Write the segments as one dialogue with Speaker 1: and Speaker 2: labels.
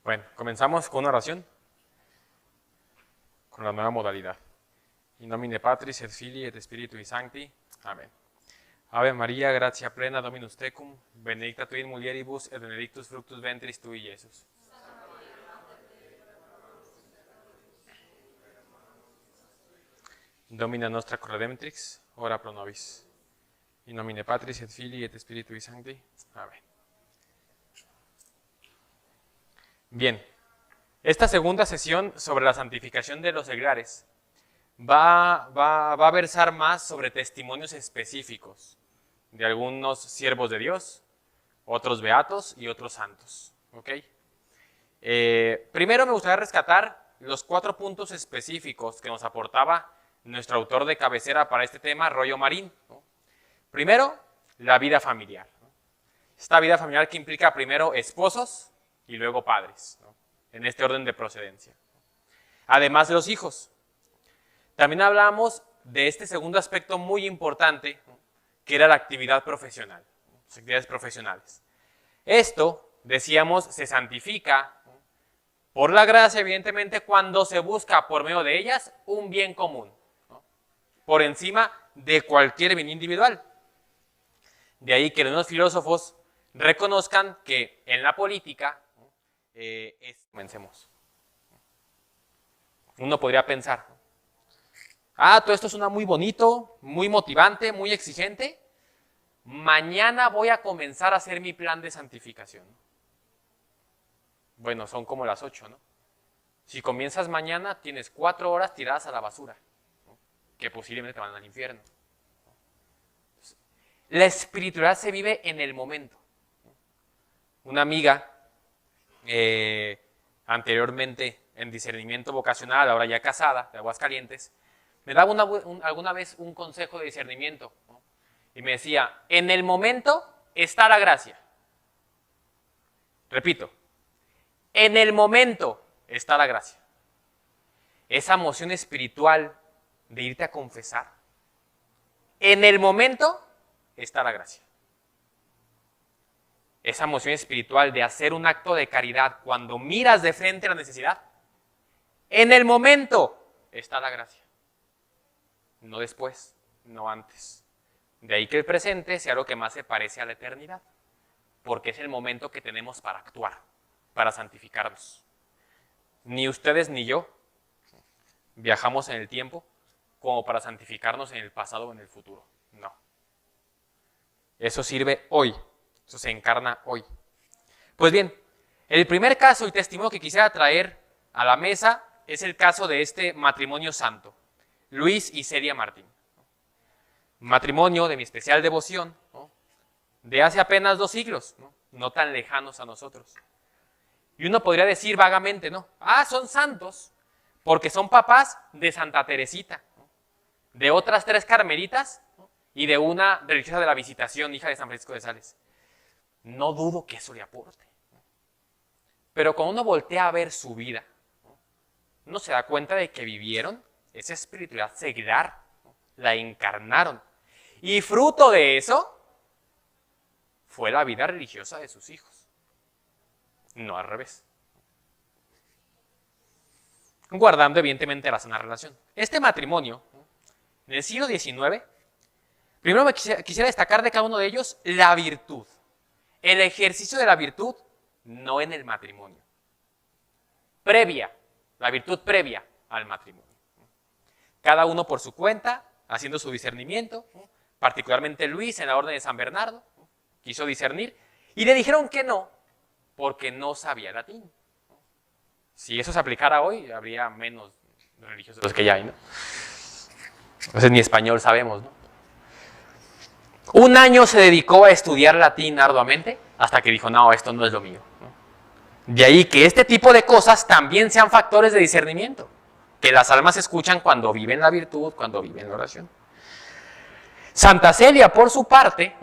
Speaker 1: Bueno, comenzamos con una oración, con la nueva modalidad. In nomine Patris et Filii et Spiritui Sancti. Amén. Ave María, gratia plena, Dominus tecum, benedicta tu in mulieribus et benedictus fructus ventris tui, Iesus. Domina nostra corredemptrix, ora pro nobis. In nomine Patris et Filii et Spiritui Sancti. Amén. Bien, esta segunda sesión sobre la santificación de los seglares va a versar más sobre testimonios específicos de algunos siervos de Dios, otros beatos y otros santos. ¿Okay? Primero me gustaría rescatar los 4 puntos específicos que nos aportaba nuestro autor de cabecera para este tema, Rollo Marín, ¿no? Primero, la vida familiar, ¿no? Esta vida familiar que implica primero esposos y luego padres, ¿no? En este orden de procedencia. Además de los hijos. También hablamos de este segundo aspecto muy importante, ¿no? Que era la actividad profesional, ¿no? Las actividades profesionales. Esto, decíamos, se santifica, ¿no? Por la gracia, evidentemente, cuando se busca por medio de ellas un bien común, ¿no? Por encima de cualquier bien individual. De ahí que los filósofos reconozcan que en la política, comencemos. Uno podría pensar, todo esto suena muy bonito, muy motivante, muy exigente. Mañana voy a comenzar a hacer mi plan de santificación. Bueno, son como las 8, ¿no? Si comienzas mañana, tienes 4 horas tiradas a la basura, ¿no? Que posiblemente te van al infierno. La espiritualidad se vive en el momento. Una amiga, anteriormente en discernimiento vocacional, ahora ya casada, de Aguascalientes, me daba alguna vez un consejo de discernimiento, ¿no? Y me decía, en el momento está la gracia. Repito, en el momento está la gracia. Esa emoción espiritual de irte a confesar, en el momento está la gracia. Esa emoción espiritual de hacer un acto de caridad cuando miras de frente la necesidad, en el momento está la gracia. No después, no antes. De ahí que el presente sea lo que más se parece a la eternidad, porque es el momento que tenemos para actuar, para santificarnos. Ni ustedes ni yo viajamos en el tiempo como para santificarnos en el pasado o en el futuro. No. Eso sirve hoy. Eso se encarna hoy. Pues bien, el primer caso y testimonio que quisiera traer a la mesa es el caso de este matrimonio santo, Luis y Celia Martín. Matrimonio de mi especial devoción, ¿no? De hace apenas 2 siglos, ¿no? No tan lejanos a nosotros. Y uno podría decir vagamente, ¿no? Son santos porque son papás de Santa Teresita, ¿no? De otras 3 carmelitas, ¿no? Y de una religiosa de la Visitación, hija de San Francisco de Sales. No dudo que eso le aporte. Pero cuando uno voltea a ver su vida, uno se da cuenta de que vivieron esa espiritualidad seglar, la encarnaron. Y fruto de eso fue la vida religiosa de sus hijos. No al revés. Guardando evidentemente la sana relación. Este matrimonio, en el siglo XIX, primero quisiera destacar de cada uno de ellos la virtud. El ejercicio de la virtud, no en el matrimonio. La virtud previa al matrimonio. Cada uno por su cuenta, haciendo su discernimiento, particularmente Luis en la orden de San Bernardo, quiso discernir, y le dijeron que no, porque no sabía latín. Si eso se aplicara hoy, habría menos religiosos de los que ya hay, ¿no? Entonces ni español sabemos, ¿no? 1 año se dedicó a estudiar latín arduamente hasta que dijo, no, esto no es lo mío. De ahí que este tipo de cosas también sean factores de discernimiento, que las almas escuchan cuando viven la virtud, cuando viven la oración. Santa Celia, por su parte,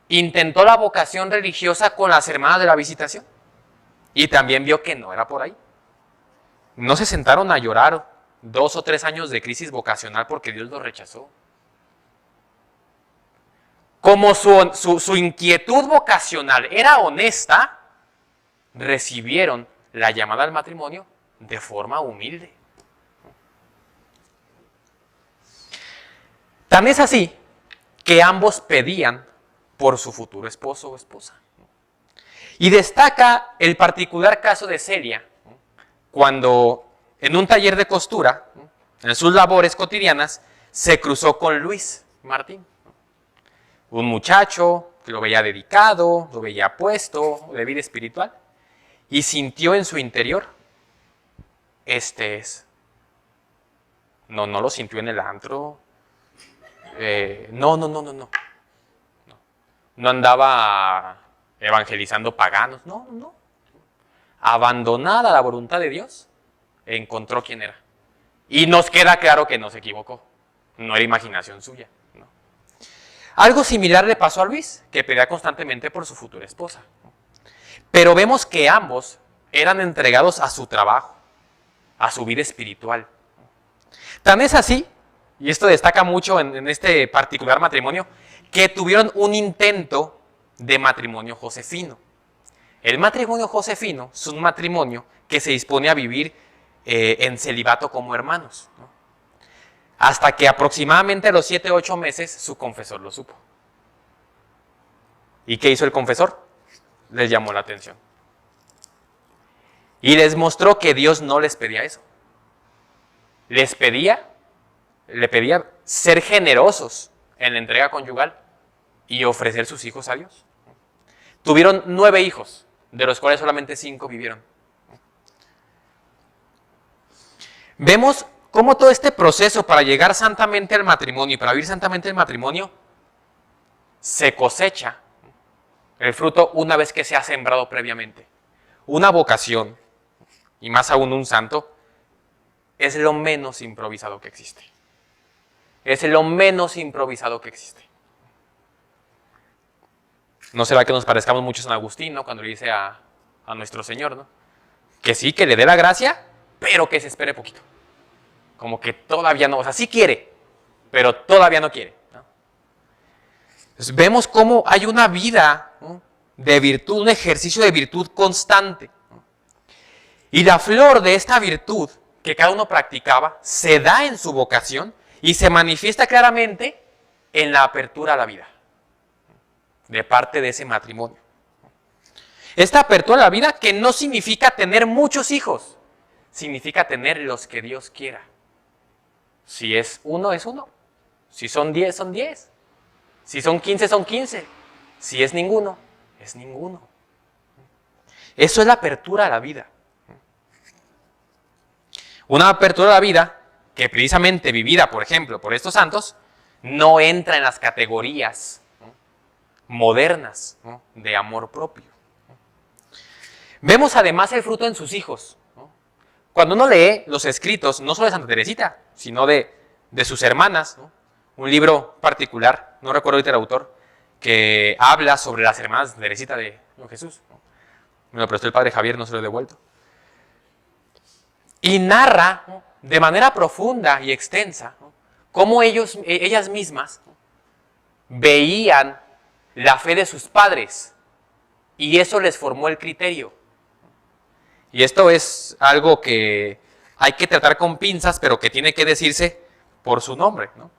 Speaker 1: intentó la vocación religiosa con las hermanas de la Visitación y también vio que no era por ahí. No se sentaron a llorar 2 o 3 años de crisis vocacional porque Dios los rechazó. Como su inquietud vocacional era honesta, recibieron la llamada al matrimonio de forma humilde. Tan es así que ambos pedían por su futuro esposo o esposa. Y destaca el particular caso de Celia, cuando en un taller de costura, en sus labores cotidianas, se cruzó con Luis Martín. Un muchacho que lo veía dedicado, lo veía puesto, de vida espiritual, y sintió en su interior, este es. No lo sintió en el antro. No. No andaba evangelizando paganos, no. Abandonada la voluntad de Dios, encontró quién era. Y nos queda claro que no se equivocó. No era imaginación suya. No. Algo similar le pasó a Luis, que pedía constantemente por su futura esposa. Pero vemos que ambos eran entregados a su trabajo, a su vida espiritual. Tan es así, y esto destaca mucho en este particular matrimonio, que tuvieron un intento de matrimonio josefino. El matrimonio josefino es un matrimonio que se dispone a vivir en celibato como hermanos, ¿no? Hasta que aproximadamente a los 7 u 8 meses su confesor lo supo. ¿Y qué hizo el confesor? Les llamó la atención. Y les mostró que Dios no les pedía eso. Le pedía ser generosos en la entrega conyugal y ofrecer sus hijos a Dios. Tuvieron 9 hijos, de los cuales solamente 5 vivieron. Vemos cómo todo este proceso para llegar santamente al matrimonio y para vivir santamente el matrimonio se cosecha el fruto una vez que se ha sembrado previamente. Una vocación, y más aún un santo, es lo menos improvisado que existe. Es lo menos improvisado que existe. No será que nos parezcamos mucho a San Agustín, ¿no? Cuando le dice a nuestro Señor, ¿no? Que sí, que le dé la gracia, pero que se espere poquito. Como que todavía no, o sea, sí quiere, pero todavía no quiere, ¿no? Entonces, vemos cómo hay una vida, ¿no?, de virtud, un ejercicio de virtud constante, ¿no? Y la flor de esta virtud que cada uno practicaba se da en su vocación y se manifiesta claramente en la apertura a la vida de parte de ese matrimonio. Esta apertura a la vida que no significa tener muchos hijos, significa tener los que Dios quiera. Si es uno, es uno. Si son 10, son 10. Si son 15, son 15. Si es ninguno, es ninguno. Eso es la apertura a la vida. Una apertura a la vida que precisamente vivida, por ejemplo, por estos santos, no entra en las categorías, ¿no?, modernas, ¿no?, de amor propio. Vemos además el fruto en sus hijos, ¿no? Cuando uno lee los escritos, no solo de Santa Teresita, sino de sus hermanas, ¿no?, un libro particular, no recuerdo ahorita el autor, que habla sobre las hermanas de Teresita de Jesús, ¿no? Me lo prestó el padre Javier, no se lo he devuelto. Y narra, ¿no?, de manera profunda y extensa, ¿no?, cómo ellas mismas, ¿no?, veían la fe de sus padres y eso les formó el criterio. Y esto es algo que hay que tratar con pinzas, pero que tiene que decirse por su nombre, ¿no?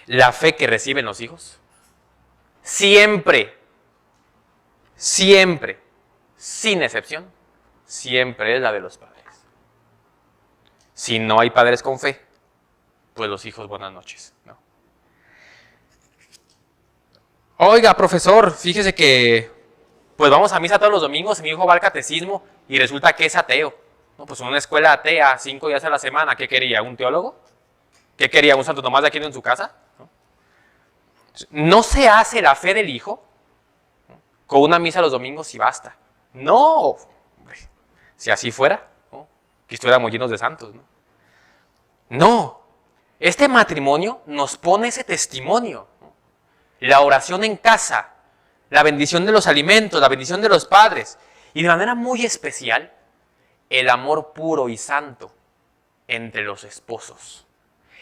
Speaker 1: La fe que reciben los hijos siempre, sin excepción, siempre es la de los padres. Si no hay padres con fe, pues los hijos, buenas noches, ¿no? Oiga, profesor, fíjese que pues vamos a misa todos los domingos y mi hijo va al catecismo y resulta que es ateo. No, pues en una escuela atea, 5 días a la semana, ¿qué quería? ¿Un teólogo? ¿Qué quería? ¿Un Santo Tomás de Aquino en su casa? No se hace la fe del hijo con una misa los domingos y basta. No, si así fuera, ¿no?, que estuviéramos llenos de santos, ¿no? No, este matrimonio nos pone ese testimonio, ¿no? La oración en casa, la bendición de los alimentos, la bendición de los padres y de manera muy especial el amor puro y santo entre los esposos.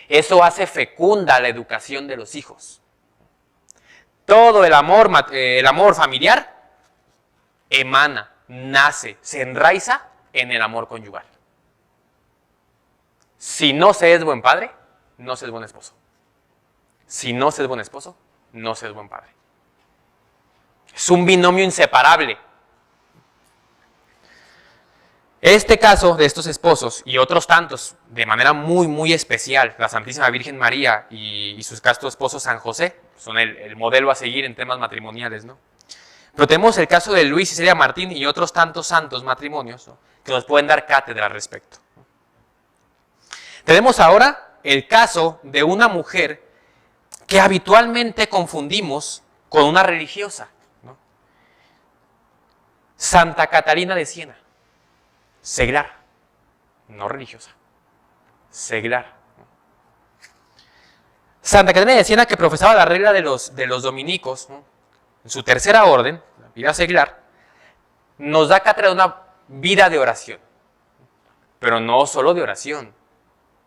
Speaker 1: Eso hace fecunda la educación de los hijos. Todo el amor familiar emana nace, se enraiza en el amor conyugal. Si no se es buen padre, no se es buen esposo. Si no se es buen esposo, no se es buen padre. Es un binomio inseparable. Este caso de estos esposos y otros tantos, de manera muy, muy especial, la Santísima Virgen María y sus castos esposos San José, son el modelo a seguir en temas matrimoniales, ¿no? Pero tenemos el caso de Luis y Celia Martín y otros tantos santos matrimonios, ¿no?, que nos pueden dar cátedra al respecto. Tenemos ahora el caso de una mujer que habitualmente confundimos con una religiosa, ¿no? Santa Catalina de Siena, seglar, no religiosa, seglar. Santa Catalina de Siena, que profesaba la regla de los dominicos, ¿no?, en su tercera orden, la vida seglar, nos da cátedra de una vida de oración, pero no solo de oración,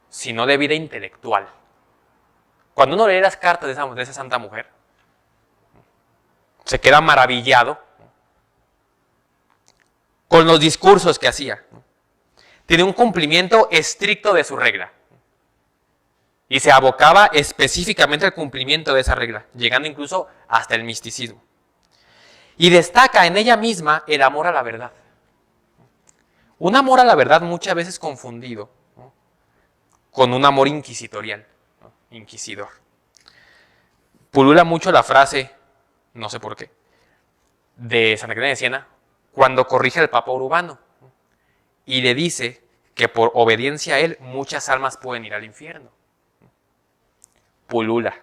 Speaker 1: sino de vida intelectual. Cuando uno lee las cartas de esa santa mujer, se queda maravillado con los discursos que hacía. Tiene un cumplimiento estricto de su regla y se abocaba específicamente al cumplimiento de esa regla, llegando incluso hasta el misticismo. Y destaca en ella misma el amor a la verdad. Un amor a la verdad muchas veces confundido, ¿no?, con un amor inquisitorial, ¿no?, inquisidor. Pulula mucho la frase, no sé por qué, de Santa Catalina de Siena, cuando corrige al Papa Urbano, ¿no?, y le dice que por obediencia a él muchas almas pueden ir al infierno. Pulula.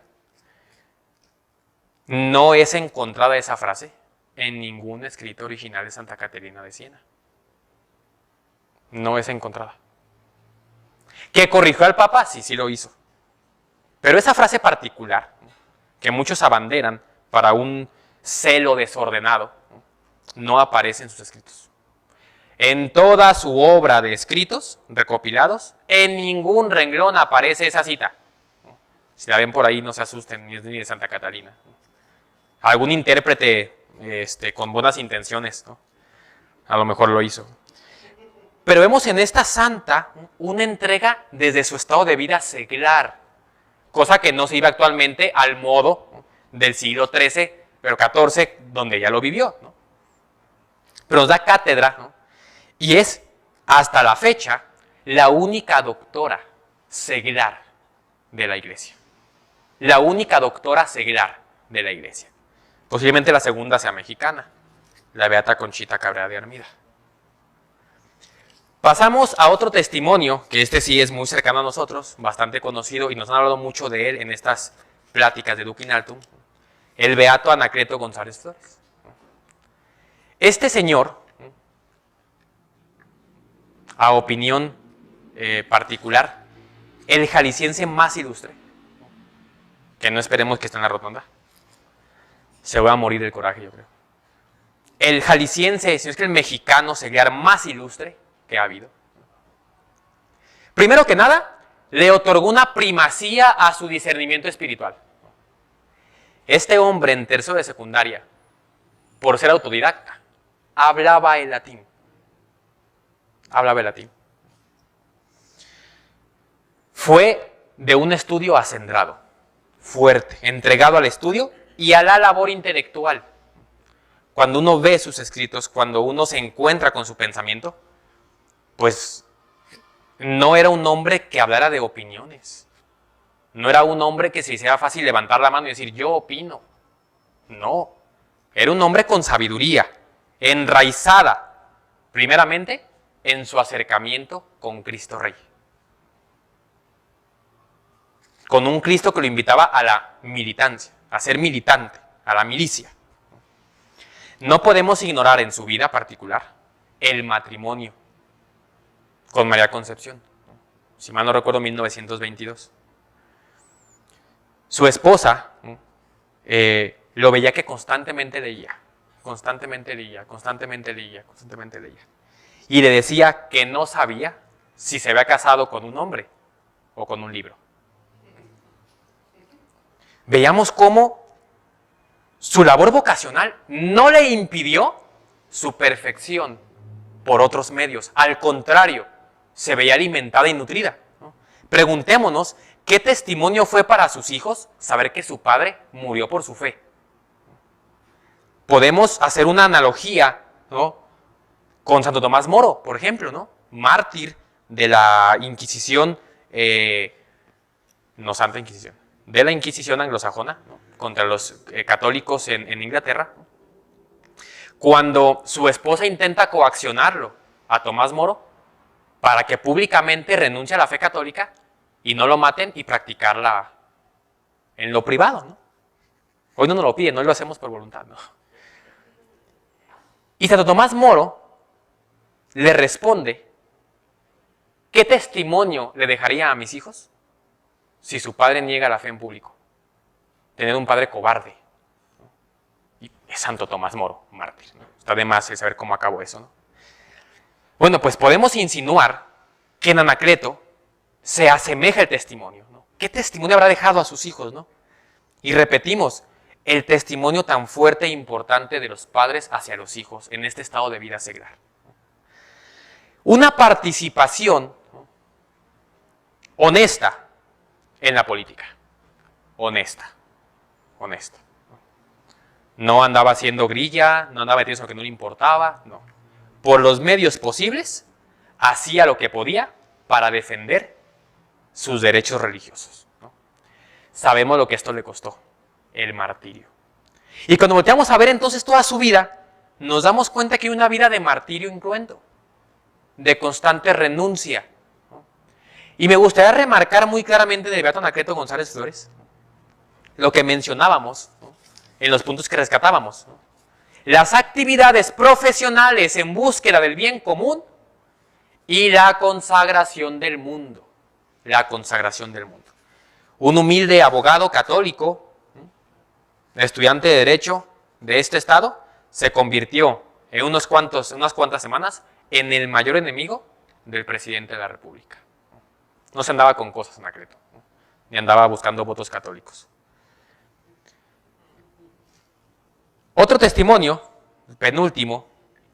Speaker 1: No es encontrada esa frase en ningún escrito original de Santa Catalina de Siena. No es encontrada. ¿Que corrigió al Papa? Sí, sí lo hizo. Pero esa frase particular, que muchos abanderan para un celo desordenado, no aparece en sus escritos. En toda su obra de escritos recopilados, en ningún renglón aparece esa cita. Si la ven por ahí, no se asusten, ni es ni de Santa Catalina. Algún intérprete con buenas intenciones, ¿no?, a lo mejor lo hizo. Pero vemos en esta santa una entrega desde su estado de vida seglar, cosa que no se iba actualmente al modo, ¿no?, del siglo XIII, pero XIV, donde ella lo vivió, ¿no? Pero nos da cátedra, ¿no?, y es, hasta la fecha, la única doctora seglar de la Iglesia. La única doctora seglar de la Iglesia. Posiblemente la segunda sea mexicana, la beata Conchita Cabrera de Armida. Pasamos a otro testimonio, que este sí es muy cercano a nosotros, bastante conocido, y nos han hablado mucho de él en estas pláticas de Duc in Altum, el beato Anacleto González Flores. Este señor, a opinión particular, el jalisciense más ilustre, que no esperemos que esté en la rotonda, se va a morir del coraje, yo creo. El jalisciense, si no es que el mexicano seglar más ilustre que ha habido. Primero que nada, le otorgó una primacía a su discernimiento espiritual. Este hombre en tercero de secundaria, por ser autodidacta, hablaba el latín. Hablaba el latín. Fue de un estudio acendrado, fuerte, entregado al estudio y a la labor intelectual. Cuando uno ve sus escritos, cuando uno se encuentra con su pensamiento, pues no era un hombre que hablara de opiniones. No era un hombre que se hiciera fácil levantar la mano y decir, yo opino. No, era un hombre con sabiduría, enraizada, primeramente, en su acercamiento con Cristo Rey. Con un Cristo que lo invitaba a la militancia, a ser militante, a la milicia. No podemos ignorar en su vida particular el matrimonio con María Concepción, si mal no recuerdo, 1922. Su esposa lo veía que constantemente leía. Y le decía que no sabía si se había casado con un hombre o con un libro. Veíamos cómo su labor vocacional no le impidió su perfección por otros medios. Al contrario, se veía alimentada y nutrida, ¿no? Preguntémonos, ¿qué testimonio fue para sus hijos saber que su padre murió por su fe? Podemos hacer una analogía, ¿no?, con Santo Tomás Moro, por ejemplo, ¿no?, mártir de la Inquisición, no Santa Inquisición, de la Inquisición anglosajona, ¿no?, contra los católicos en Inglaterra. Cuando su esposa intenta coaccionarlo a Tomás Moro para que públicamente renuncie a la fe católica y no lo maten y practicarla en lo privado, ¿no? Hoy no nos lo piden, hoy lo hacemos por voluntad, ¿no? Y Santo Tomás Moro le responde, ¿qué testimonio le dejaría a mis hijos si su padre niega la fe en público? Tener un padre cobarde. Y es Santo Tomás Moro, mártir, ¿no? Está de más el saber cómo acabó eso, ¿no? Bueno, pues podemos insinuar que en Anacleto se asemeja el testimonio, ¿no? ¿Qué testimonio habrá dejado a sus hijos, no? Y repetimos, el testimonio tan fuerte e importante de los padres hacia los hijos en este estado de vida seglar. Una participación honesta en la política. Honesta. No andaba haciendo grilla, no andaba metiendo lo que no le importaba, no. Por los medios posibles, hacía lo que podía para defender sus derechos religiosos, ¿no? Sabemos lo que esto le costó, el martirio. Y cuando volteamos a ver entonces toda su vida, nos damos cuenta que hay una vida de martirio incruento, de constante renuncia, ¿no? Y me gustaría remarcar muy claramente del beato Anacleto González Flores lo que mencionábamos, ¿no?, en los puntos que rescatábamos, ¿no? Las actividades profesionales en búsqueda del bien común y la consagración del mundo. La consagración del mundo. Un humilde abogado católico, ¿no?, estudiante de Derecho de este estado, se convirtió en unas cuantas semanas en el mayor enemigo del presidente de la República. No se andaba con cosas, Anacleto, ¿no?, ni andaba buscando votos católicos. Otro testimonio, penúltimo,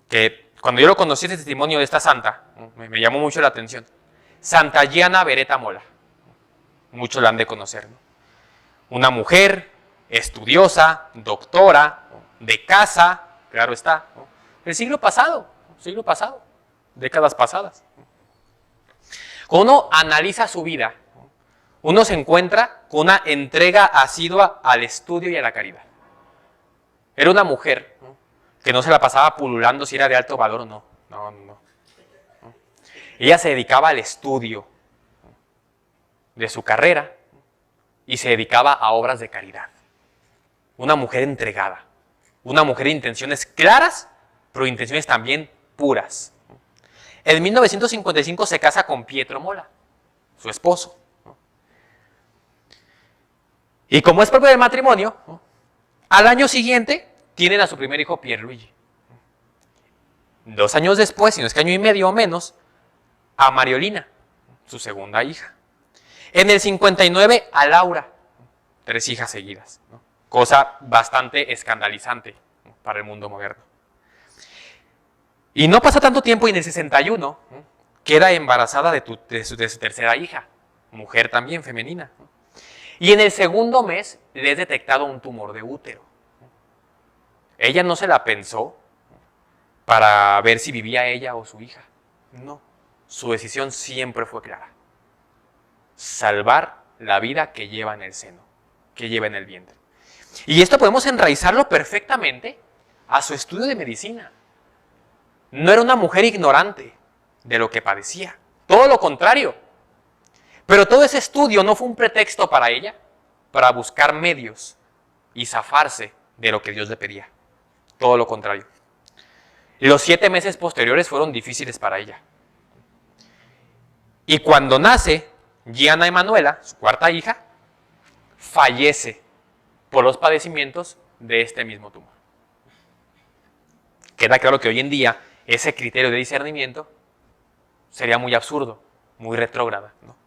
Speaker 1: que cuando yo lo conocí, este testimonio de esta santa, me llamó mucho la atención. Santa Gianna Beretta Molla. Muchos la han de conocer, ¿no? Una mujer estudiosa, doctora, de casa, claro está, ¿no?, del siglo pasado, décadas pasadas. Cuando uno analiza su vida, uno se encuentra con una entrega asidua al estudio y a la caridad. Era una mujer, ¿no?, que no se la pasaba pululando si era de alto valor o no. No. Ella se dedicaba al estudio de su carrera y se dedicaba a obras de caridad. Una mujer entregada, una mujer de intenciones claras, pero intenciones también puras. En 1955 se casa con Pietro Molla, su esposo, ¿no? Y como es propio del matrimonio, ¿no?, al año siguiente tienen a su primer hijo, Pierluigi. 2 años después, si no es que año y medio o menos, a Mariolina, su segunda hija. En el 59 a Laura, 3 hijas seguidas, ¿no?, cosa bastante escandalizante, ¿no?, para el mundo moderno. Y no pasa tanto tiempo y en el 61, ¿no?, queda embarazada de su tercera hija, mujer también femenina, ¿no? Y en el segundo mes le es detectado un tumor de útero. Ella no se la pensó para ver si vivía ella o su hija. No, su decisión siempre fue clara. Salvar la vida que lleva en el seno, que lleva en el vientre. Y esto podemos enraizarlo perfectamente a su estudio de medicina. No era una mujer ignorante de lo que padecía, todo lo contrario. Pero todo ese estudio no fue un pretexto para ella para buscar medios y zafarse de lo que Dios le pedía. Todo lo contrario. Los 7 meses posteriores fueron difíciles para ella. Y cuando nace Gianna Emanuela, su cuarta hija, fallece por los padecimientos de este mismo tumor. Queda claro que hoy en día ese criterio de discernimiento sería muy absurdo, muy retrógrada, ¿no?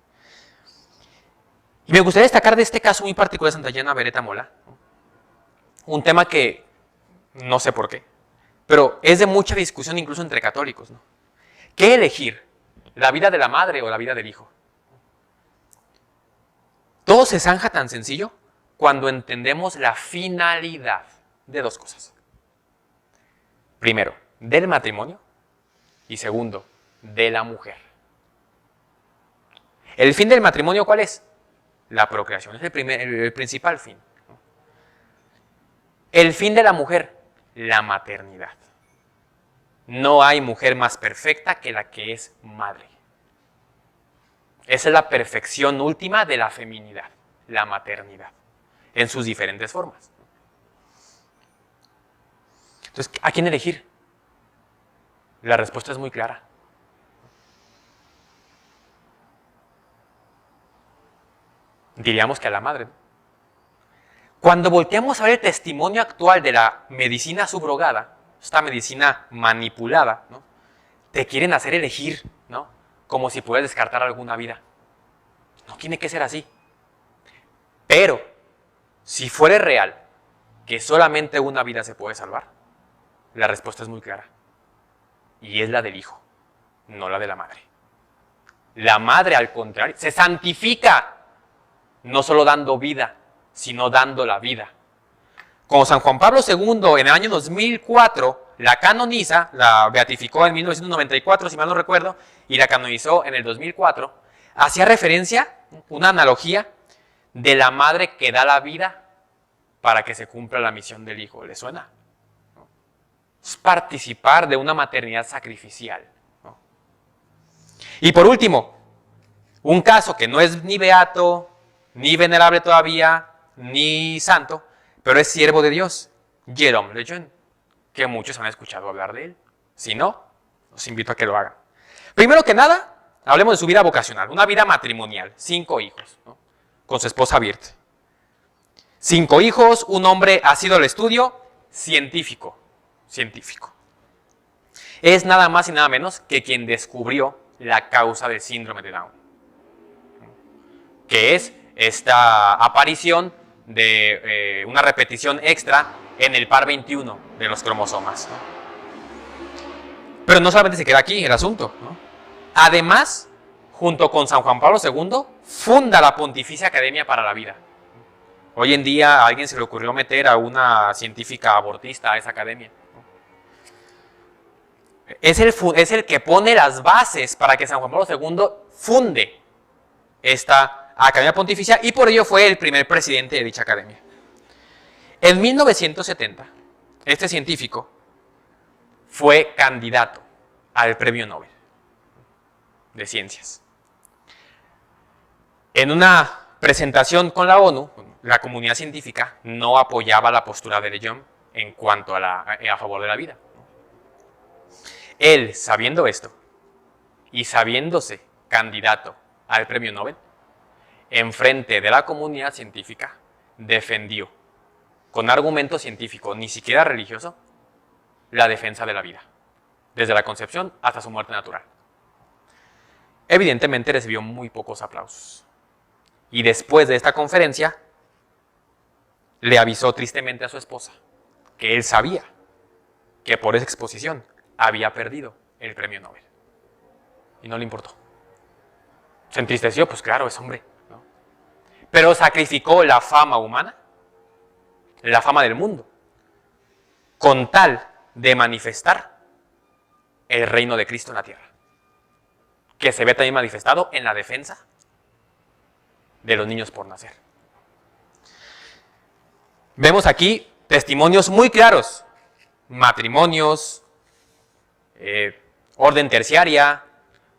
Speaker 1: Y me gustaría destacar de este caso muy particular de Santa Gianna Beretta Molla, ¿no?, un tema que no sé por qué, pero es de mucha discusión incluso entre católicos, ¿no? ¿Qué elegir? ¿La vida de la madre o la vida del hijo? Todo se zanja tan sencillo cuando entendemos la finalidad de dos cosas. Primero, del matrimonio y segundo, de la mujer. ¿El fin del matrimonio cuál es? La procreación, es el principal fin. El fin de la mujer, la maternidad. No hay mujer más perfecta que la que es madre. Esa es la perfección última de la feminidad, la maternidad, en sus diferentes formas. Entonces, ¿a quién elegir? La respuesta es muy clara. Diríamos que a la madre. Cuando volteamos a ver el testimonio actual de la medicina subrogada, esta medicina manipulada, ¿no? Te quieren hacer elegir, ¿no? Como si pudieras descartar alguna vida. No tiene que ser así. Pero, si fuera real que solamente una vida se puede salvar, la respuesta es muy clara. Y es la del hijo, no la de la madre. La madre, al contrario, se santifica, no solo dando vida, sino dando la vida. Como San Juan Pablo II en el año 2004 la canoniza, la beatificó en 1994, si mal no recuerdo, y la canonizó en el 2004, hacía referencia, una analogía, de la madre que da la vida para que se cumpla la misión del hijo. ¿Le suena? Es participar de una maternidad sacrificial. Y por último, un caso que no es ni beato, ni venerable todavía, ni santo, pero es siervo de Dios, Jérôme Lejeune, que muchos han escuchado hablar de él. Si no, los invito a que lo hagan. Primero que nada, hablemos de su vida vocacional, una vida matrimonial, 5 hijos, ¿no? Con su esposa Birte. 5 hijos, un hombre asiduo al estudio, científico. Es nada más y nada menos que quien descubrió la causa del síndrome de Down, que es esta aparición de una repetición extra en el par 21 de los cromosomas, ¿no? Pero no solamente se queda aquí el asunto, ¿no? Además, junto con San Juan Pablo II, funda la Pontificia Academia para la Vida. Hoy en día a alguien se le ocurrió meter a una científica abortista a esa academia. Es el que pone las bases para que San Juan Pablo II funde esta Academia Pontificia y por ello fue el primer presidente de dicha academia. En 1970, este científico fue candidato al Premio Nobel de Ciencias. En una presentación con la ONU, la comunidad científica no apoyaba la postura de Lejeune en cuanto a favor de la vida. Él, sabiendo esto y sabiéndose candidato al Premio Nobel, enfrente de la comunidad científica, defendió, con argumento científico, ni siquiera religioso, la defensa de la vida, desde la concepción hasta su muerte natural. Evidentemente recibió muy pocos aplausos. Y después de esta conferencia, le avisó tristemente a su esposa que él sabía que por esa exposición había perdido el Premio Nobel. Y no le importó. Se entristeció, pues claro, es hombre, ¿no? Pero sacrificó la fama humana, la fama del mundo, con tal de manifestar el reino de Cristo en la tierra, que se ve también manifestado en la defensa de los niños por nacer. Vemos aquí testimonios muy claros, matrimonios, orden terciaria,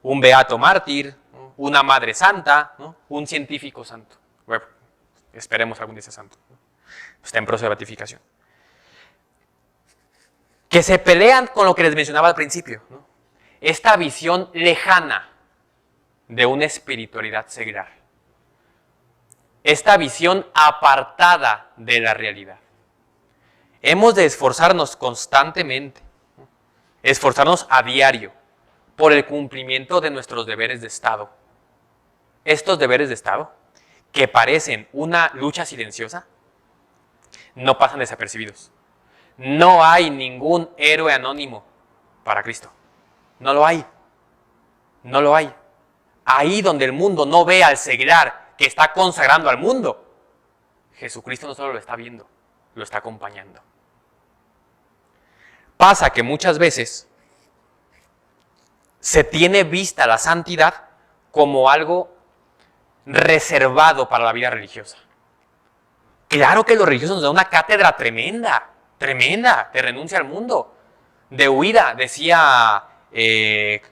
Speaker 1: un beato mártir, una madre santa, ¿no? Un científico santo. Bueno, esperemos algún día sea santo, ¿no? Está en proceso de beatificación. Que se pelean con lo que les mencionaba al principio, ¿no? Esta visión lejana de una espiritualidad seglar. Esta visión apartada de la realidad. Hemos de esforzarnos constantemente, esforzarnos a diario por el cumplimiento de nuestros deberes de Estado. Estos deberes de Estado, que parecen una lucha silenciosa, no pasan desapercibidos. No hay ningún héroe anónimo para Cristo. No lo hay. No lo hay. Ahí donde el mundo no ve al seglar que está consagrando al mundo, Jesucristo no solo lo está viendo, lo está acompañando. Pasa que muchas veces se tiene vista la santidad como algo reservado para la vida religiosa. Claro que los religiosos nos dan una cátedra tremenda, tremenda, de renuncia al mundo, de huida, decía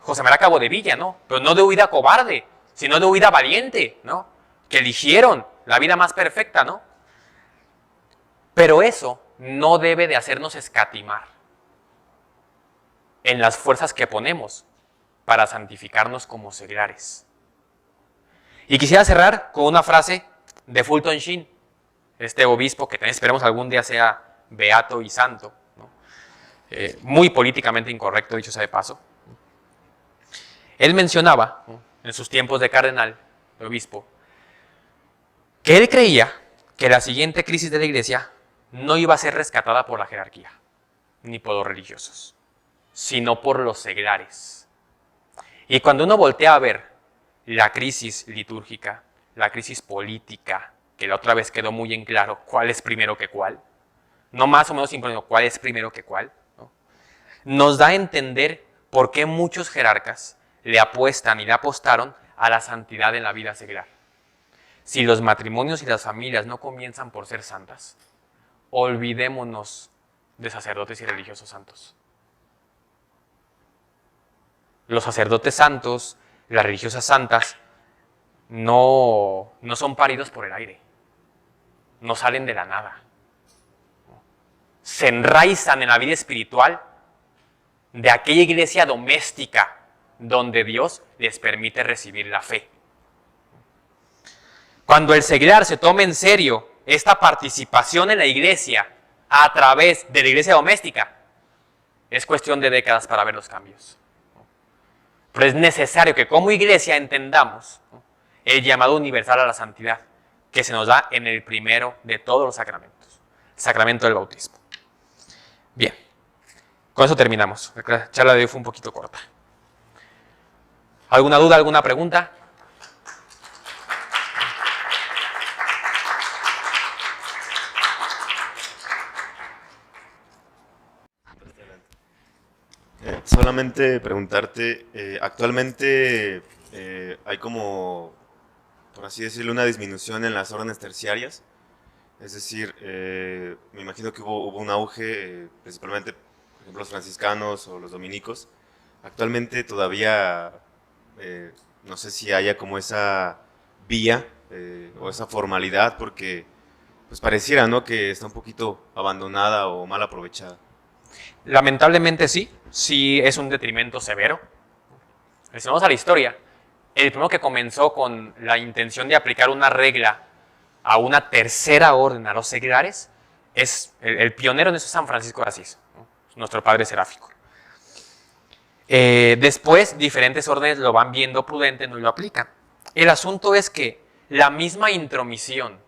Speaker 1: José María Cabo de Villa, ¿no? Pero no de huida cobarde, sino de huida valiente, ¿no? Que eligieron la vida más perfecta, ¿no? Pero eso no debe de hacernos escatimar en las fuerzas que ponemos para santificarnos como seglares. Y quisiera cerrar con una frase de Fulton Sheen, este obispo que también esperemos algún día sea beato y santo, ¿no? Muy políticamente incorrecto, dicho sea de paso. Él mencionaba, ¿no?, en sus tiempos de cardenal, de obispo, que él creía que la siguiente crisis de la iglesia no iba a ser rescatada por la jerarquía, ni por los religiosos, sino por los seglares. Y cuando uno voltea a ver la crisis litúrgica, la crisis política, que la otra vez quedó muy en claro cuál es primero que cuál, no más o menos simplemente cuál es primero que cuál, ¿no?, nos da a entender por qué muchos jerarcas le apuestan y le apostaron a la santidad en la vida seglar. Si los matrimonios y las familias no comienzan por ser santas, olvidémonos de sacerdotes y religiosos santos. Los sacerdotes santos, las religiosas santas, no son paridos por el aire. No salen de la nada. Se enraizan en la vida espiritual de aquella iglesia doméstica donde Dios les permite recibir la fe. Cuando el seglar se tome en serio esta participación en la iglesia a través de la iglesia doméstica, es cuestión de décadas para ver los cambios. Pero es necesario que como iglesia entendamos el llamado universal a la santidad que se nos da en el primero de todos los sacramentos, el sacramento del bautismo. Bien, con eso terminamos. La charla de hoy fue un poquito corta. ¿Alguna duda, alguna pregunta?
Speaker 2: Solamente preguntarte, actualmente hay como, por así decirlo, una disminución en las órdenes terciarias. Es decir, me imagino que hubo un auge, principalmente, por ejemplo, los franciscanos o los dominicos. Actualmente todavía, no sé si haya como esa vía o esa formalidad, porque pues pareciera, ¿no?, que está un poquito abandonada o mal aprovechada.
Speaker 1: Lamentablemente sí es un detrimento severo. Si vamos a la historia, el primero que comenzó con la intención de aplicar una regla a una tercera orden, a los seglares, es el pionero en eso es San Francisco de Asís, ¿no?, nuestro padre seráfico. Después, diferentes órdenes lo van viendo prudente, no lo aplican. El asunto es que la misma intromisión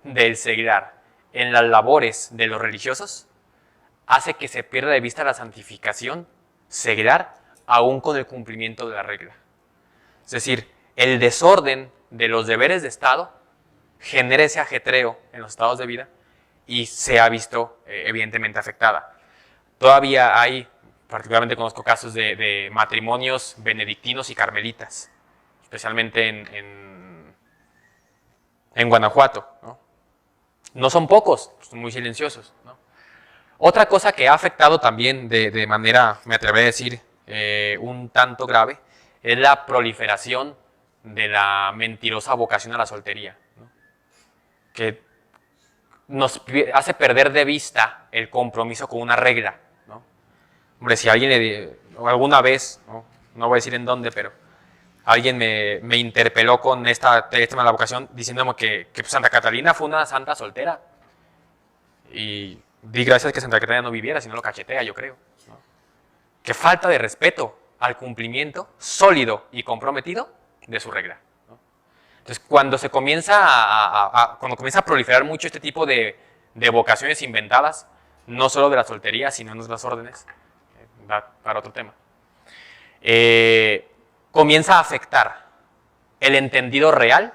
Speaker 1: del seglar en las labores de los religiosos hace que se pierda de vista la santificación seglar aún con el cumplimiento de la regla. Es decir, el desorden de los deberes de Estado genera ese ajetreo en los estados de vida y se ha visto evidentemente afectada. Todavía hay, particularmente conozco casos de matrimonios benedictinos y carmelitas, especialmente en Guanajuato, ¿no? No son pocos, son muy silenciosos, ¿no? Otra cosa que ha afectado también de manera, me atreveré a decir, un tanto grave, es la proliferación de la mentirosa vocación a la soltería, ¿no?, que nos hace perder de vista el compromiso con una regla, ¿no? Hombre, si alguien alguna vez, no voy a decir en dónde, pero alguien me interpeló con este tema de la vocación diciéndome que Santa Catalina fue una santa soltera. Y di gracias que Santa Catalina no viviera, si no lo cachetea, yo creo, ¿no? Qué falta de respeto al cumplimiento sólido y comprometido de su regla, ¿no? Entonces, cuando se comienza cuando comienza a proliferar mucho este tipo de vocaciones inventadas, no solo de la soltería, sino en otras órdenes, da para otro tema, comienza a afectar el entendido real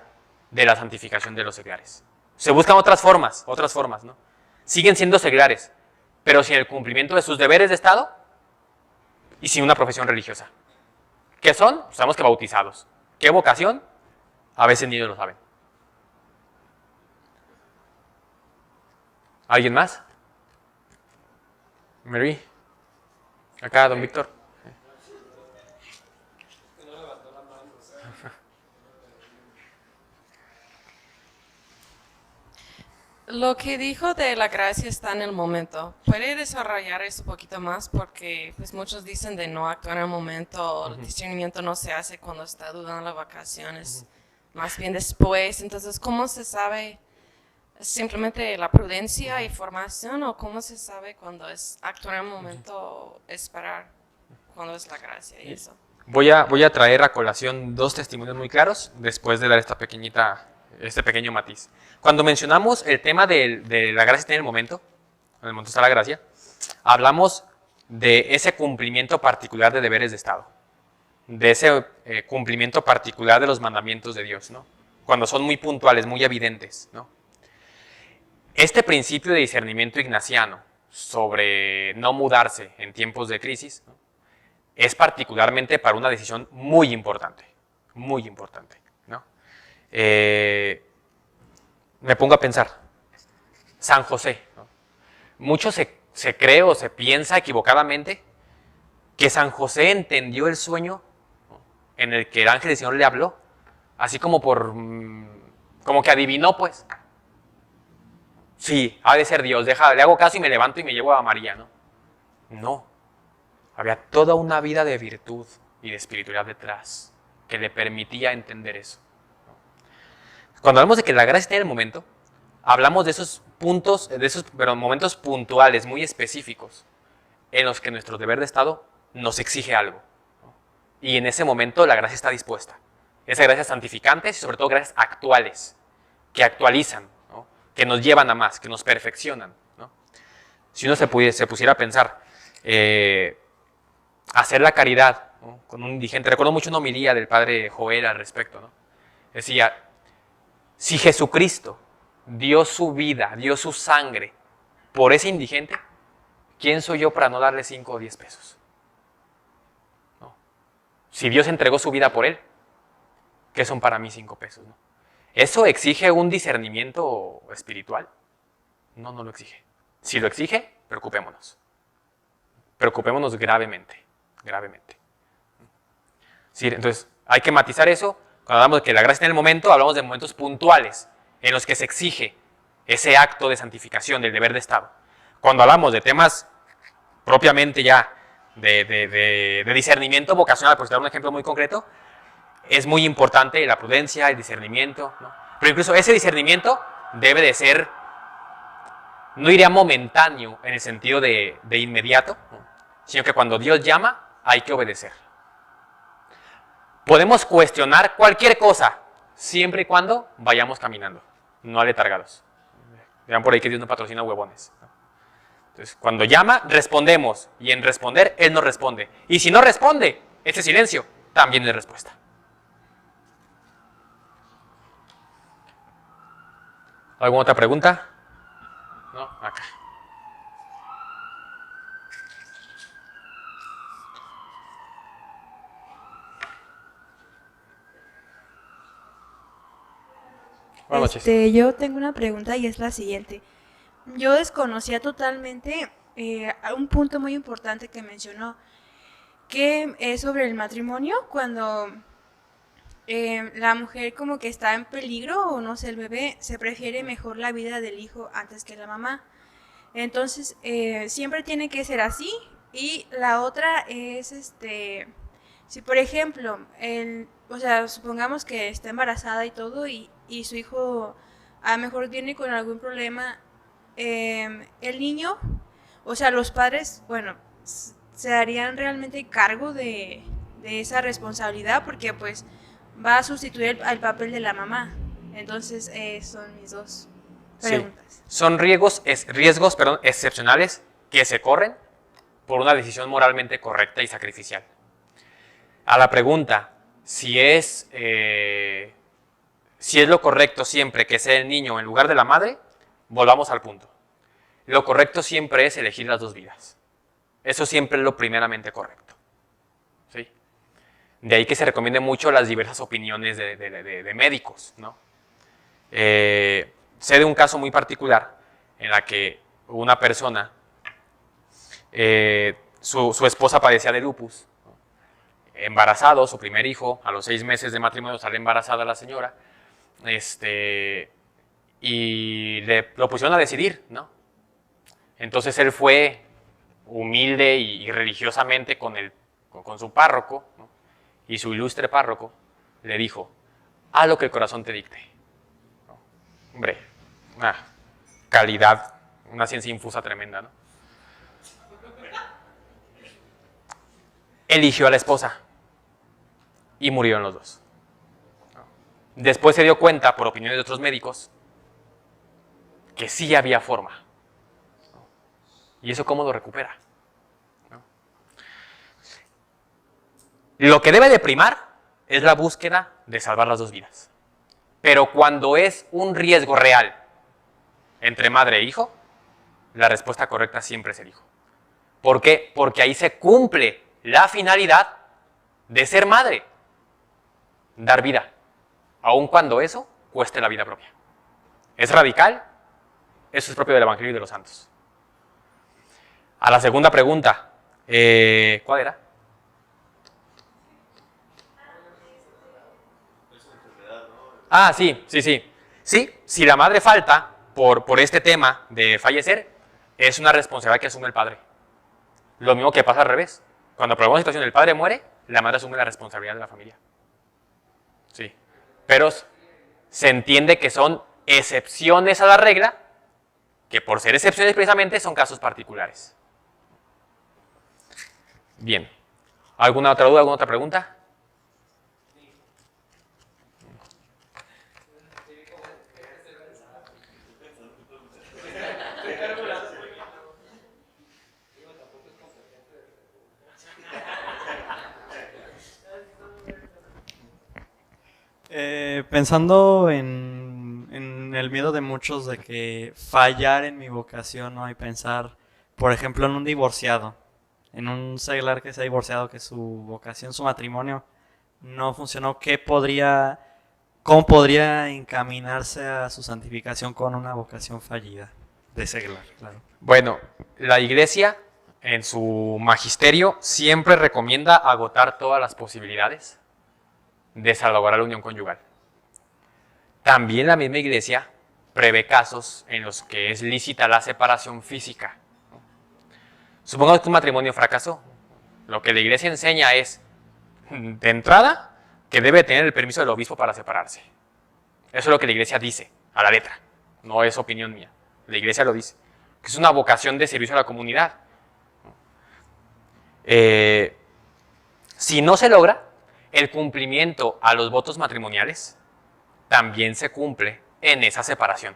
Speaker 1: de la santificación de los seglares. Se buscan otras formas, ¿no? Siguen siendo seglares, pero sin el cumplimiento de sus deberes de Estado y sin una profesión religiosa. ¿Qué son? Sabemos que bautizados. ¿Qué vocación? A veces ni ellos lo saben. ¿Alguien más? Mary. Acá, don Víctor.
Speaker 3: Lo que dijo de la gracia está en el momento. ¿Puede desarrollar eso un poquito más? Porque pues muchos dicen de no actuar en el momento, el discernimiento no se hace cuando está dudando las vacaciones, más bien después. Entonces, ¿cómo se sabe? ¿Simplemente la prudencia y formación o cómo se sabe cuando es actuar en el momento o esperar cuando es la gracia y eso?
Speaker 1: Voy a traer a colación dos testimonios muy claros después de dar este pequeño matiz. Cuando mencionamos el tema de la gracia en el momento está la gracia, hablamos de ese cumplimiento particular de deberes de Estado, de ese cumplimiento particular de los mandamientos de Dios, ¿no? Cuando son muy puntuales, muy evidentes, ¿no? Este principio de discernimiento ignaciano sobre no mudarse en tiempos de crisis, ¿no?, es particularmente para una decisión muy importante, ¿no? Me pongo a pensar, San José, ¿no? Mucho se cree o se piensa equivocadamente que San José entendió el sueño, ¿no?, en el que el ángel del Señor le habló, así como como que adivinó, pues. Sí, ha de ser Dios, le hago caso y me levanto y me llevo a María, ¿no? No, había toda una vida de virtud y de espiritualidad detrás que le permitía entender eso. Cuando hablamos de que la gracia está en el momento, hablamos de esos puntos, pero momentos puntuales, muy específicos, en los que nuestro deber de Estado nos exige algo, ¿no? Y en ese momento la gracia está dispuesta. Esas gracias santificantes y sobre todo gracias actuales, que actualizan, ¿no?, que nos llevan a más, que nos perfeccionan, ¿no? Si uno se pusiera a pensar, hacer la caridad, ¿no?, con un indigente. Recuerdo mucho una homilía del padre Joel al respecto, ¿no? Decía, si Jesucristo dio su vida, dio su sangre por ese indigente, ¿quién soy yo para no darle 5 o 10 pesos? ¿No? Si Dios entregó su vida por él, ¿qué son para mí 5 pesos? ¿No? ¿Eso exige un discernimiento espiritual? No, no lo exige. Si lo exige, preocupémonos. Preocupémonos gravemente. Sí, entonces, hay que matizar eso. Cuando hablamos de que la gracia está en el momento, hablamos de momentos puntuales en los que se exige ese acto de santificación del deber de Estado. Cuando hablamos de temas propiamente ya de discernimiento vocacional, por citar un ejemplo muy concreto, es muy importante la prudencia, el discernimiento, ¿no? Pero incluso ese discernimiento debe de ser, no diría momentáneo en el sentido de inmediato, ¿no?, sino que cuando Dios llama hay que obedecer. Podemos cuestionar cualquier cosa, siempre y cuando vayamos caminando, no aletargados. Vean por ahí que Dios no patrocina huevones, ¿no? Entonces, cuando llama, respondemos, y en responder, Él nos responde. Y si no responde, ese silencio también es respuesta. ¿Alguna otra pregunta? No, acá. Buenas noches.
Speaker 4: Yo tengo una pregunta y es la siguiente. Yo desconocía totalmente un punto muy importante que mencionó, que es sobre el matrimonio, cuando la mujer como que está en peligro, o no sé, el bebé, se prefiere mejor la vida del hijo antes que la mamá. Entonces, siempre tiene que ser así. Y la otra es, si por ejemplo, o sea, supongamos que está embarazada y todo, y su hijo a lo mejor viene con algún problema, el niño, o sea, los padres, bueno, se darían realmente cargo de esa responsabilidad, porque pues va a sustituir al papel de la mamá. Entonces, son mis dos
Speaker 1: Sí.
Speaker 4: Preguntas.
Speaker 1: Son riesgos, excepcionales que se corren por una decisión moralmente correcta y sacrificial. A la pregunta, si es lo correcto siempre que sea el niño en lugar de la madre, volvamos al punto. Lo correcto siempre es elegir las dos vidas. Eso siempre es lo primeramente correcto. ¿Sí? De ahí que se recomienden mucho las diversas opiniones de médicos, ¿no? Sé de un caso muy particular en la que una persona, su esposa padecía de lupus, ¿no? Embarazado, su primer hijo, a los 6 meses de matrimonio sale embarazada la señora, y lo pusieron a decidir, ¿no? Entonces él fue humilde y religiosamente con su párroco, ¿no? Y su ilustre párroco le dijo, haz lo que el corazón te dicte. ¿No? Hombre, una calidad, una ciencia infusa tremenda, ¿no? Eligió a la esposa y murieron los dos. ¿No? Después se dio cuenta, por opiniones de otros médicos, que sí había forma. ¿No? ¿Y eso cómo lo recupera? ¿No? Lo que debe de primar es la búsqueda de salvar las dos vidas. Pero cuando es un riesgo real entre madre e hijo, la respuesta correcta siempre es el hijo. ¿Por qué? Porque ahí se cumple la finalidad de ser madre, dar vida, aun cuando eso cueste la vida propia. ¿Es radical? Eso es propio del Evangelio y de los santos. A la segunda pregunta, ¿cuál era? Ah, sí. Sí, si la madre falta por este tema de fallecer, es una responsabilidad que asume el padre. Lo mismo que pasa al revés. Cuando por alguna situación el padre muere, la madre asume la responsabilidad de la familia. Sí. Pero se entiende que son excepciones a la regla, que por ser excepciones precisamente son casos particulares. Bien. ¿Alguna otra duda, alguna otra pregunta?
Speaker 5: Pensando en el miedo de muchos de que fallar en mi vocación, ¿no? Y pensar, por ejemplo, en un divorciado, en un seglar que se ha divorciado, que su vocación, su matrimonio no funcionó, ¿cómo podría encaminarse a su santificación con una vocación fallida de seglar, claro?
Speaker 1: Bueno, la Iglesia en su magisterio siempre recomienda agotar todas las posibilidades de salvaguardar la unión conyugal. También la misma Iglesia prevé casos en los que es lícita la separación física. Supongamos que un matrimonio fracasó. Lo que la Iglesia enseña es, de entrada, que debe tener el permiso del obispo para separarse. Eso es lo que la Iglesia dice, a la letra. No es opinión mía. La Iglesia lo dice. Que es una vocación de servicio a la comunidad. Si no se logra, el cumplimiento a los votos matrimoniales también se cumple en esa separación.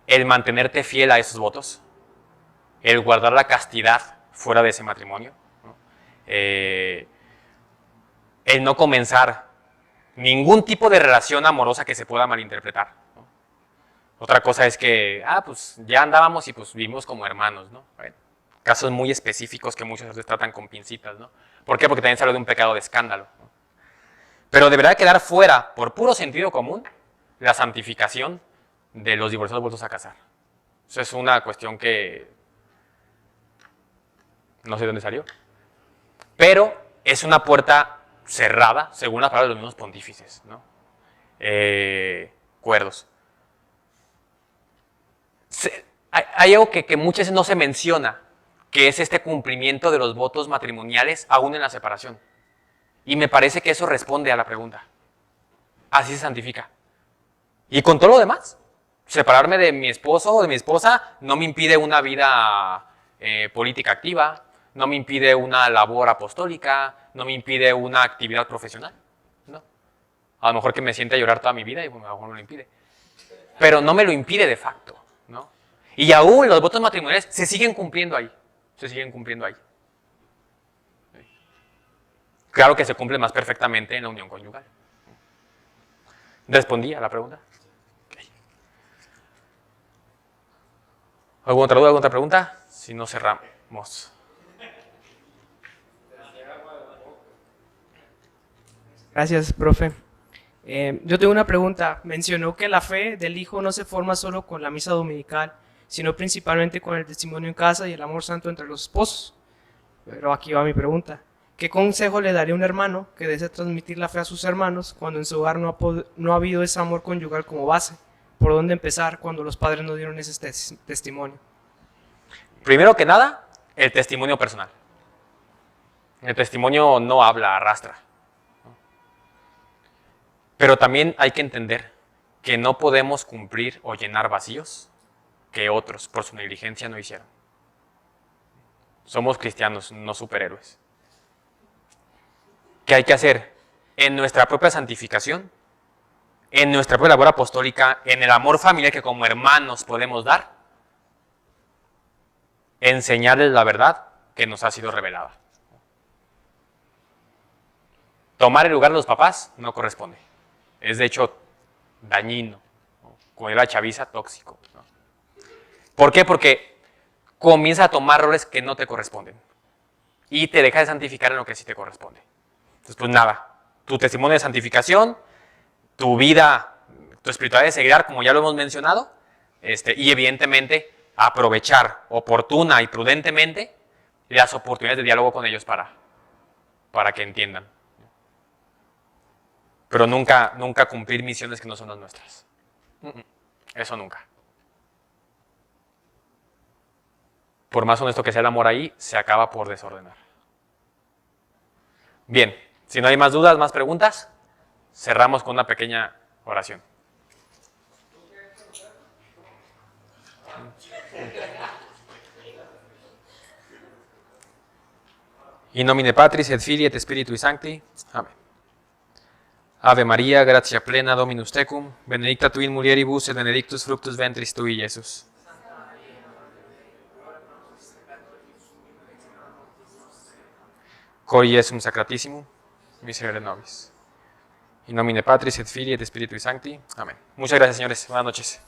Speaker 1: El mantenerte fiel a esos votos, el guardar la castidad fuera de ese matrimonio, ¿no? El no comenzar ningún tipo de relación amorosa que se pueda malinterpretar, ¿no? Otra cosa es que, pues ya andábamos y pues vivimos como hermanos, ¿no? Bueno, casos muy específicos que muchas veces tratan con pincitas, ¿no? ¿Por qué? Porque también se habla de un pecado de escándalo, ¿no? Pero deberá quedar fuera, por puro sentido común, la santificación de los divorciados vueltos a casar. Eso es una cuestión que no sé de dónde salió, pero es una puerta cerrada, según las palabras de los mismos pontífices, ¿no? Cuerdos. Hay algo que muchas veces no se menciona, que es este cumplimiento de los votos matrimoniales aún en la separación. Y me parece que eso responde a la pregunta. Así se santifica. Y con todo lo demás, separarme de mi esposo o de mi esposa no me impide una vida política activa, no me impide una labor apostólica, no me impide una actividad profesional, ¿no? A lo mejor que me siente a llorar toda mi vida y bueno, a lo mejor no lo impide. pero no me lo impide de facto, ¿no? Y aún los votos matrimoniales se siguen cumpliendo ahí, se siguen cumpliendo ahí. Claro que se cumple más perfectamente en la unión conyugal. ¿Respondí a la pregunta? Okay. ¿Alguna otra duda, alguna otra pregunta? Si no, cerramos.
Speaker 6: Gracias, profe. Yo tengo una pregunta. Mencionó que la fe del hijo no se forma solo con la misa dominical, sino principalmente con el testimonio en casa y el amor santo entre los esposos. Pero aquí va mi pregunta. ¿Qué consejo le daría a un hermano que desea transmitir la fe a sus hermanos cuando en su hogar no ha habido ese amor conyugal como base? ¿Por dónde empezar cuando los padres no dieron ese testimonio?
Speaker 1: Primero que nada, el testimonio personal. El testimonio no habla, arrastra. Pero también hay que entender que no podemos cumplir o llenar vacíos que otros por su negligencia no hicieron. Somos cristianos, no superhéroes. ¿Qué hay que hacer? En nuestra propia santificación, en nuestra propia labor apostólica, en el amor familiar que como hermanos podemos dar, enseñarles la verdad que nos ha sido revelada. Tomar el lugar de los papás no corresponde. Es de hecho dañino, ¿no? Como era chaviza, tóxico, ¿no? ¿Por qué? Porque comienza a tomar roles que no te corresponden y te deja de santificar en lo que sí te corresponde. Entonces, pues nada, tu testimonio de santificación, tu vida, tu espiritualidad de seguridad, como ya lo hemos mencionado, y evidentemente aprovechar oportuna y prudentemente las oportunidades de diálogo con ellos para que entiendan. Pero nunca cumplir misiones que no son las nuestras. Eso nunca. Por más honesto que sea el amor ahí, se acaba por desordenar. Bien, si no hay más dudas, más preguntas, cerramos con una pequeña oración. In nomine Patris et Filii et Spiritui Sancti. Amén. Ave María, gratia plena Dominus tecum, benedicta tu in mulieribus et benedictus fructus ventris tui, Iesus. Cor Iesum sacratissimum, miserere nobis. In nomine Patris et Filii et Spiritui Sancti. Amén. Muchas gracias, señores. Buenas noches.